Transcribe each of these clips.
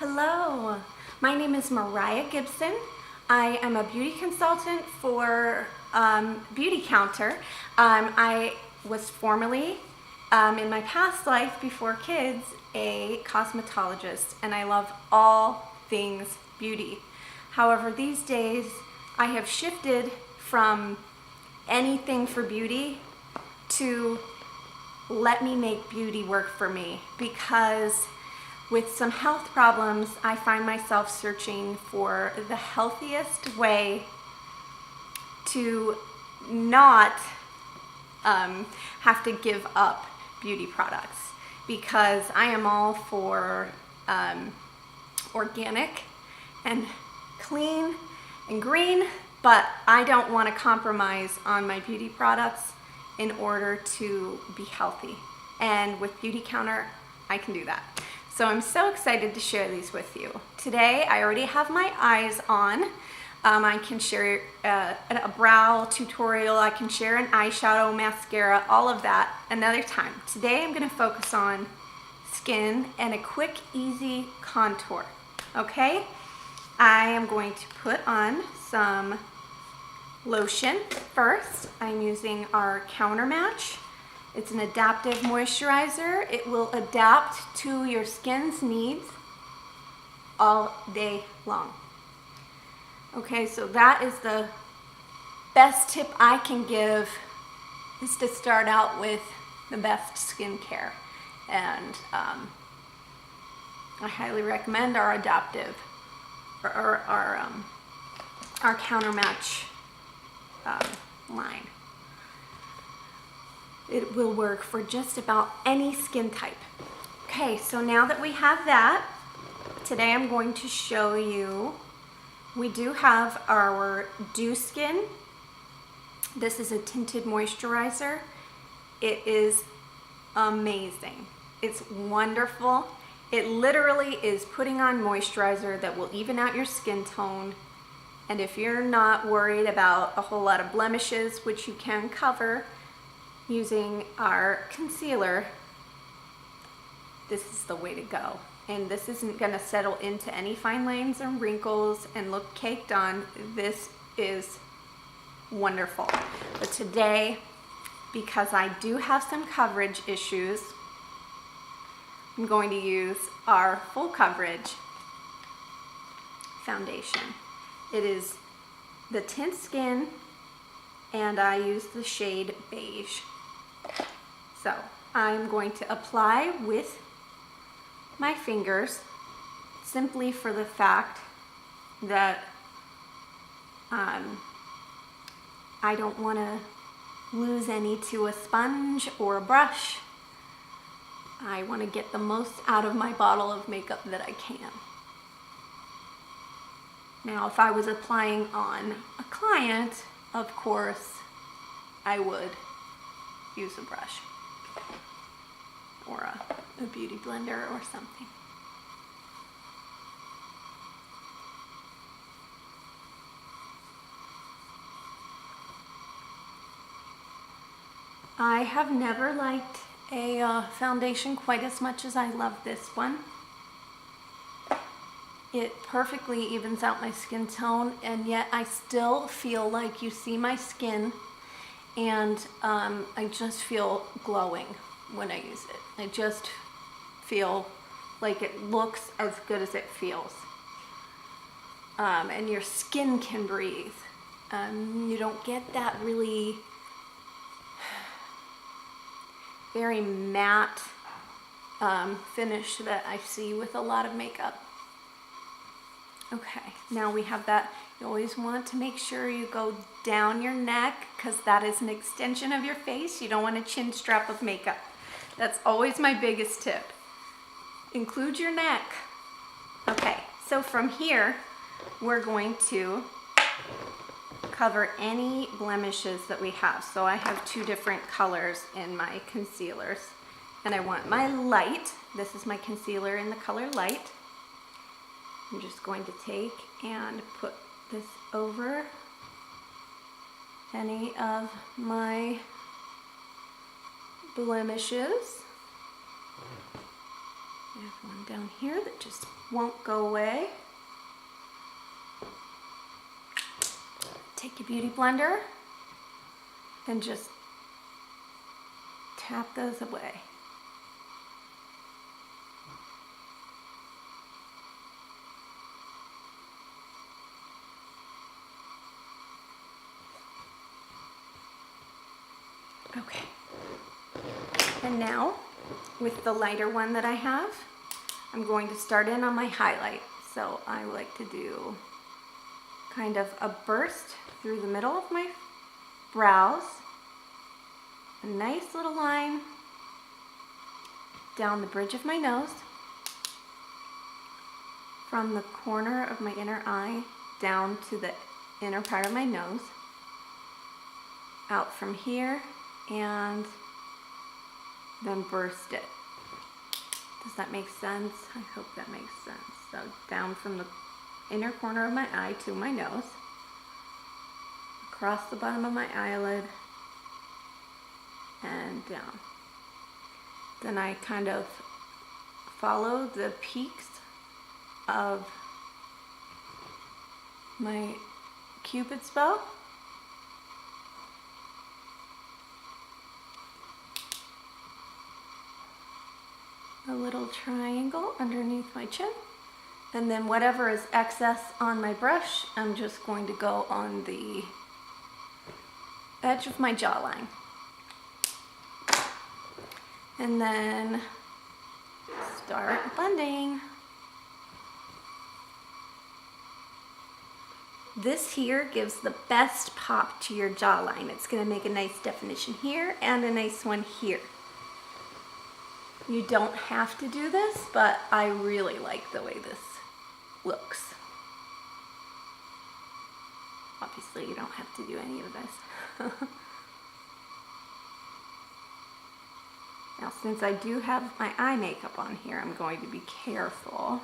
Hello, my name is Mariah Gibson. I am a beauty consultant for Beautycounter. I was formerly, in my past life before kids, a cosmetologist, and I love all things beauty. However, these days I have shifted from anything for beauty to let me make beauty work for me, because with some health problems, I find myself searching for the healthiest way to not have to give up beauty products, because I am all for organic and clean and green, but I don't want to compromise on my beauty products in order to be healthy. And with Beautycounter, I can do that. So I'm so excited to share these with you. Today, I already have my eyes on. I can share a brow tutorial. I can share an eyeshadow, mascara, all of that another time. Today, I'm gonna focus on skin and a quick, easy contour, okay? I am going to put on some lotion first. I'm using our Countermatch. It's an adaptive moisturizer. It will adapt to your skin's needs all day long. Okay, so that is the best tip I can give, is to start out with the best skincare. And I highly recommend our adaptive, or our Countermatch line. It will work for just about any skin type. Okay, so now that we have that, today I'm going to show you, we do have our Dew Skin. This is a tinted moisturizer. It is amazing. It's wonderful. It literally is putting on moisturizer that will even out your skin tone. And if you're not worried about a whole lot of blemishes, which you can cover using our concealer, this is the way to go. And this isn't gonna settle into any fine lines and wrinkles and look caked on. This is wonderful. But today, because I do have some coverage issues, I'm going to use our full coverage foundation. It is the Tint Skin, and I use the shade Beige. So I'm going to apply with my fingers, simply for the fact that I don't want to lose any to a sponge or a brush. I want to get the most out of my bottle of makeup that I can. Now, if I was applying on a client, of course, I would use a brush or a beauty blender or something. I have never liked a foundation quite as much as I love this one. It perfectly evens out my skin tone, and yet I still feel like you see my skin, and I just feel glowing when I use it. I just feel like it looks as good as it feels. And your skin can breathe. You don't get that really very matte finish that I see with a lot of makeup. Okay, now we have that. You always want to make sure you go down your neck, because that is an extension of your face. You don't want a chin strap of makeup. That's always my biggest tip. Include your neck. Okay, so from here, we're going to cover any blemishes that we have. So I have two different colors in my concealers, and I want my light. This is my concealer in the color light. I'm just going to take and put this over any of my blemishes. I have one down here that just won't go away. Take your beauty blender and just tap those away. Okay. And now, with the lighter one that I have, I'm going to start in on my highlight. So I like to do kind of a burst through the middle of my brows, a nice little line down the bridge of my nose, from the corner of my inner eye down to the inner part of my nose, out from here, and then burst it. Does that make sense? I hope that makes sense. So down from the inner corner of my eye to my nose, across the bottom of my eyelid, and down. Then I kind of follow the peaks of my Cupid's bow. A little triangle underneath my chin, and then whatever is excess on my brush, I'm just going to go on the edge of my jawline. And then start blending. This here gives the best pop to your jawline. It's going to make a nice definition here and a nice one here. You don't have to do this, but I really like the way this looks. Obviously, you don't have to do any of this. Now, since I do have my eye makeup on here, I'm going to be careful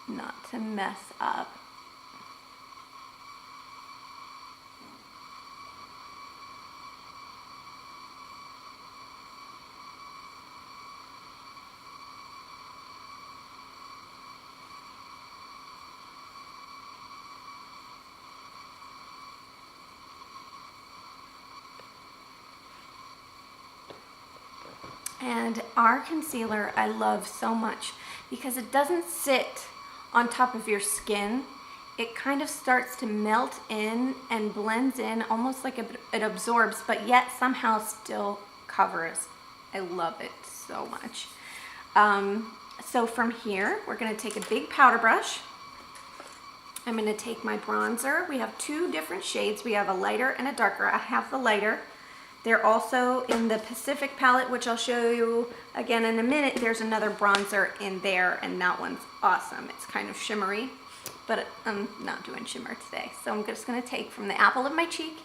not to mess up. And our concealer I love so much because it doesn't sit on top of your skin. It kind of starts to melt in and blends in almost like it absorbs, but yet somehow still covers. I love it so much. So from here, we're going to take a big powder brush. I'm going to take my bronzer. We have two different shades. We have a lighter and a darker. I have the lighter. They're also in the Pacific palette, which I'll show you again in a minute. There's another bronzer in there, and that one's awesome. It's kind of shimmery, but I'm not doing shimmer today. So I'm just gonna take from the apple of my cheek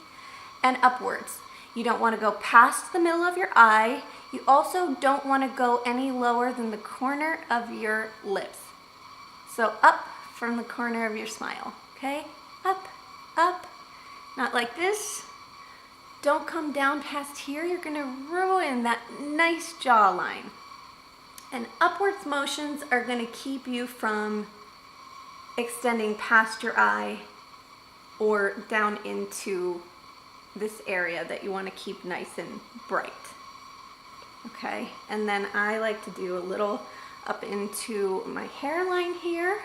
and upwards. You don't wanna go past the middle of your eye. You also don't wanna go any lower than the corner of your lips. So up from the corner of your smile, okay? Up, up, not like this. Don't come down past here. You're gonna ruin that nice jawline. And upwards motions are gonna keep you from extending past your eye or down into this area that you wanna keep nice and bright. Okay, and then I like to do a little up into my hairline here,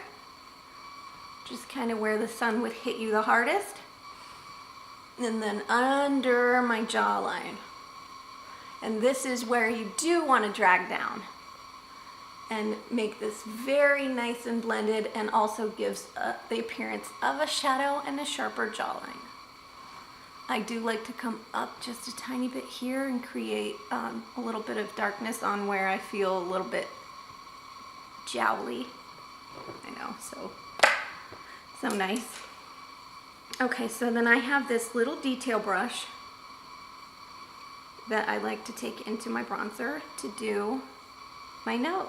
just kind of where the sun would hit you the hardest. And then under my jawline. And this is where you do want to drag down and make this very nice and blended, and also gives the appearance of a shadow and a sharper jawline. I do like to come up just a tiny bit here and create a little bit of darkness on where I feel a little bit jowly. I know, so nice. Okay, so then I have this little detail brush that I like to take into my bronzer to do my nose.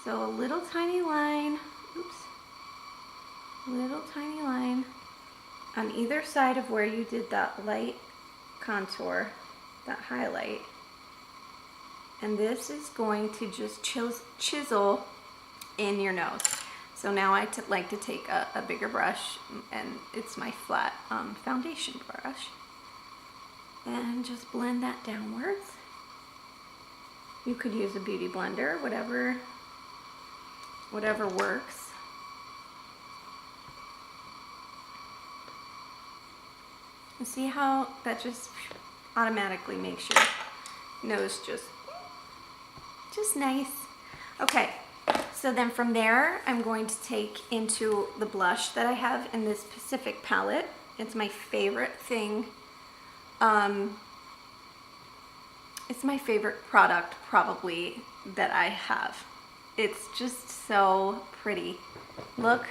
So a little tiny line, little tiny line on either side of where you did that light contour, that highlight. And this is going to just chisel in your nose. So now I like to take a bigger brush, and it's my flat foundation brush, and just blend that downwards. You could use a beauty blender, whatever works. And see how that just automatically makes your nose just nice. Okay, so then from there, I'm going to take into the blush that I have in this Pacific palette. It's my favorite thing. It's my favorite product probably that I have. It's just so pretty. Look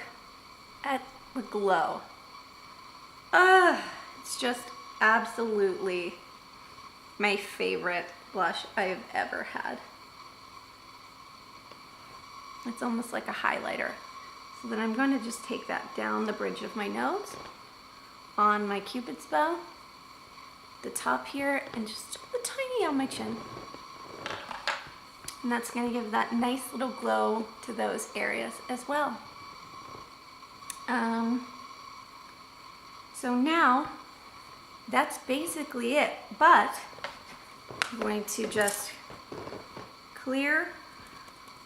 at the glow. It's just absolutely my favorite blush I've ever had. It's almost like a highlighter. So then I'm going to just take that down the bridge of my nose, on my Cupid's bow, the top here, and just a tiny on my chin. And that's going to give that nice little glow to those areas as well. So now that's basically it, but I'm going to just clear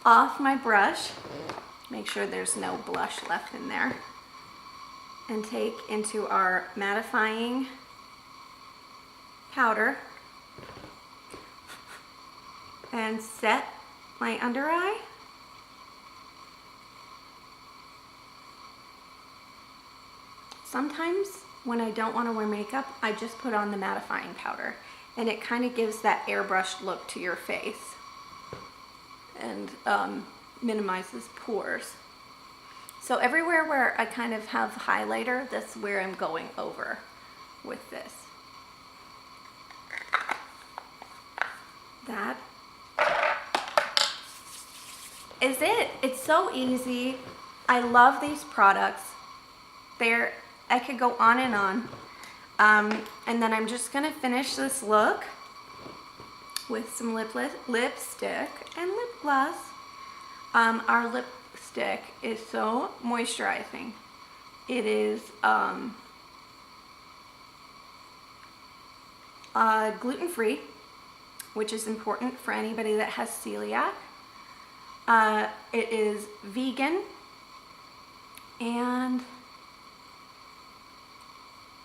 off my brush, make sure there's no blush left in there, and take into our mattifying powder and set my under eye. Sometimes when I don't want to wear makeup, I just put on the mattifying powder, and it kind of gives that airbrushed look to your face and minimizes pores. So everywhere where I kind of have highlighter, that's where I'm going over with this. That is it. It's so easy. I love these products. I could go on and on. And then I'm just gonna finish this look with some lipstick and lip gloss. Our lipstick is so moisturizing. It is gluten-free, which is important for anybody that has celiac. It is vegan, and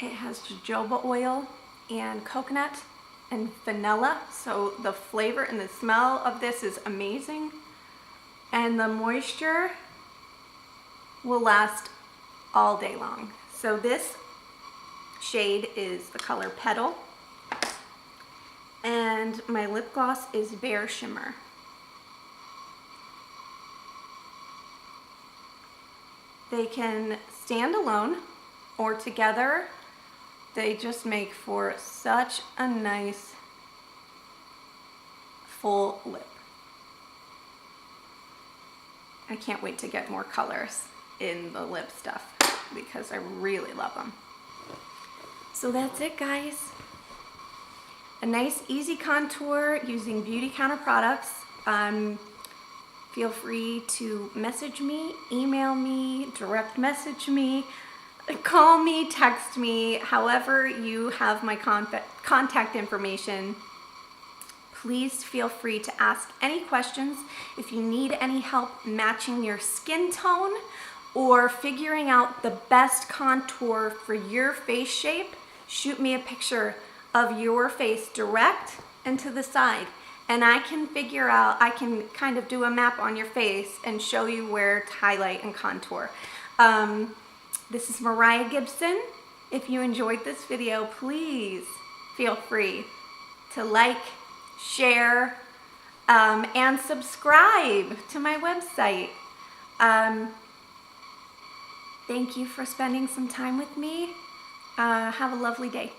it has jojoba oil and coconut and vanilla, so the flavor and the smell of this is amazing, and the moisture will last all day long. So this shade is the color Petal, and my lip gloss is Bare Shimmer. They can stand alone or together. They just make for such a nice full lip. I can't wait to get more colors in the lip stuff because I really love them. So that's it, guys. A nice easy contour using Beautycounter products. Feel free to message me, email me, direct message me, call me, text me, however you have my contact information. Please feel free to ask any questions. If you need any help matching your skin tone or figuring out the best contour for your face shape, shoot me a picture of your face direct and to the side. And I can figure out, I can kind of do a map on your face and show you where to highlight and contour. This is Mariah Gibson. If you enjoyed this video, please feel free to like, share, and subscribe to my website. Thank you for spending some time with me. Have a lovely day.